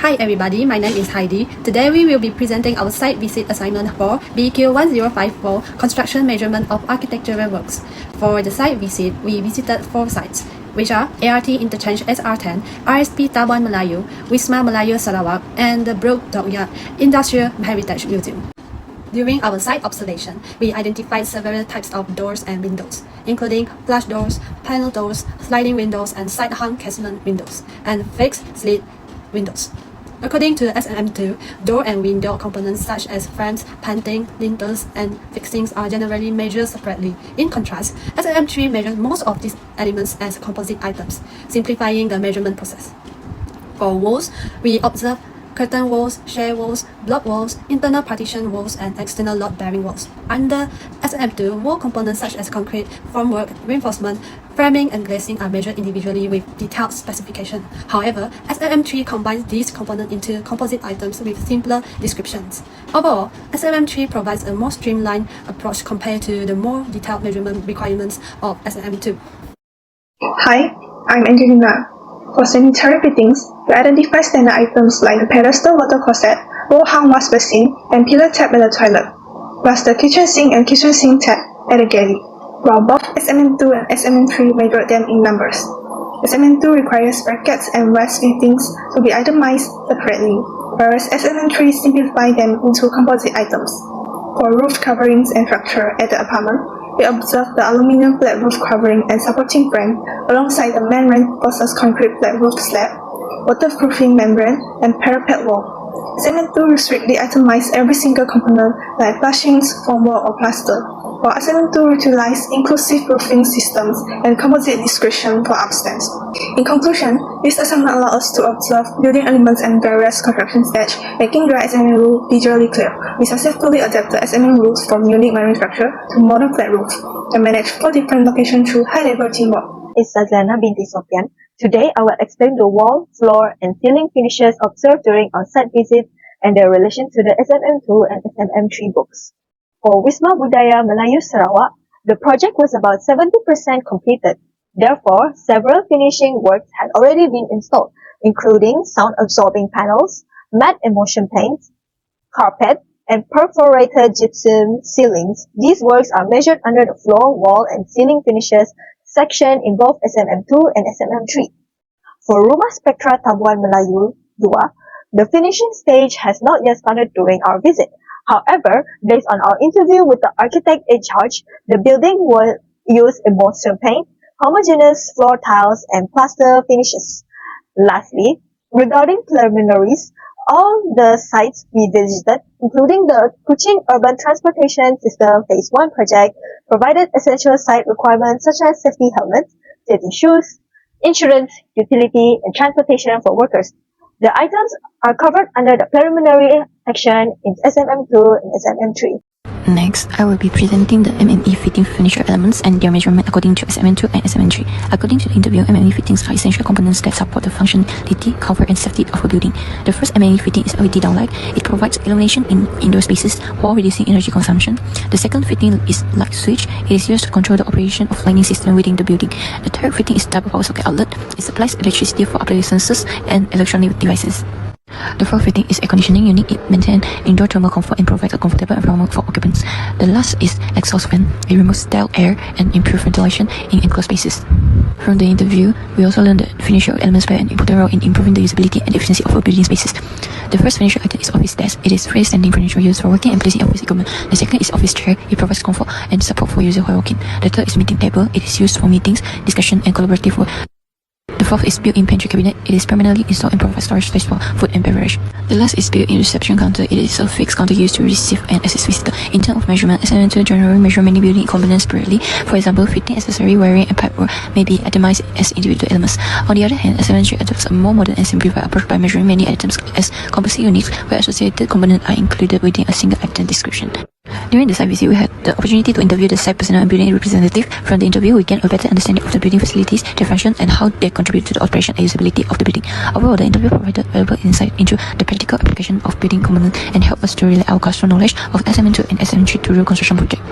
Hi everybody, my name is Heidi. Today we will be presenting our site visit assignment for Beq1054 Construction Measurement of Architectural Works. For the site visit, we visited 4 sites, which are ART Interchange SR10, RSP Tabuan Melayu, Wisma Melayu Sarawak, and the Brook Dockyard Industrial Heritage Museum. During our site observation, we identified several types of doors and windows, including flush doors, panel doors, sliding windows, and side-hung casement windows, and fixed slit windows. According to SMM2, door and window components such as frames, painting, lintels, and fixings are generally measured separately. In contrast, SMM3 measures most of these elements as composite items, simplifying the measurement process. For walls, we observe curtain walls, shear walls, block walls, internal partition walls, and external load-bearing walls. Under SMM2, wall components such as concrete, formwork, reinforcement, framing, and glazing are measured individually with detailed specification. However, SMM3 combines these components into composite items with simpler descriptions. Overall, SMM3 provides a more streamlined approach compared to the more detailed measurement requirements of SMM2. Hi, I'm Angelina. For sanitary fittings, we identify standard items like the pedestal water closet, wall-hung wash basin, and pillar tap at the toilet, plus the kitchen sink and kitchen sink tap at the galley, while both SMM2 and SMM3 measure them in numbers. SMM2 requires brackets and rest fittings to be itemized separately, whereas SMM3 simplify them into composite items. For roof coverings and structure at the apartment, we observe the aluminum flat roof covering and supporting frame alongside the main reinforced concrete flat roof slab, waterproofing membrane, and parapet wall. SMM2 strictly itemizes every single component like flashings, formwork, or plaster, while SMM2 utilizes inclusive roofing systems and composite description for upstands. In conclusion, this assignment allows us to observe building elements and various construction stages, making the SMM rule visually clear. We successfully adapted SMM rules from unique marine structure to modern flat roof and managed 4 different locations through high-level teamwork. Is Sazana binti Sofian. Today, I will explain the wall, floor, and ceiling finishes observed during our site visit and their relation to the SMM2 and SMM3 books. For Wisma Budaya Melayu Sarawak, the project was about 70% completed. Therefore, several finishing works had already been installed, including sound-absorbing panels, matte emulsion paints, carpet, and perforated gypsum ceilings. These works are measured under the floor, wall, and ceiling finishes section in both SMM2 and SMM3. For Rumah Spectra Tabuan Melayu 2, the finishing stage has not yet started during our visit. However, based on our interview with the architect in charge, the building will use emulsion paint, homogeneous floor tiles, and plaster finishes. Lastly, regarding preliminaries, all the sites we visited, including the Kuching Urban Transportation System Phase 1 project, provided essential site requirements such as safety helmets, safety shoes, insurance, utility, and transportation for workers. The items are covered under the preliminary section in SMM2 and SMM3. Next, I will be presenting the MME fitting furniture elements and their measurement according to SMM2 and SMM3. According to the interview, MME fittings are essential components that support the functionality, comfort, and safety of a building. The first MME fitting is LED downlight. It provides illumination in indoor spaces while reducing energy consumption. The second fitting is light switch. It is used to control the operation of lighting system within the building. The third fitting is double power socket outlet. It supplies electricity for appliances and electronic devices. The fourth fitting is air conditioning unit. It maintains indoor thermal comfort and provides a comfortable environment for occupants. The last is exhaust fan. It removes stale air and improves ventilation in enclosed spaces. From the interview, we also learned that furniture elements play an important role in improving the usability and efficiency of our building spaces. The first furniture item is office desk. It is freestanding furniture used for working and placing office equipment. The second is office chair. It provides comfort and support for users while working. The third is meeting table. It is used for meetings, discussion, and collaborative work. The fourth is built-in pantry cabinet. It is permanently installed and provides storage space for food and beverage. The last is built-in reception counter. It is a fixed counter used to receive and assist visitors. In terms of measurement, SMM2 generally measure many building components separately. For example, fitting, accessory, wiring, and pipework may be itemized as individual elements. On the other hand, SMM3 adopts a more modern and simplified approach by measuring many items as composite units, where associated components are included within a single item description. During the site visit, we had the opportunity to interview the site personnel and building representative. From the interview, we gained a better understanding of the building facilities, their function, and how they contribute to the operation and usability of the building. Overall, the interview provided valuable insight into the practical application of building components and helped us to relay our cultural knowledge of SMM2 and SMM3 to real construction projects.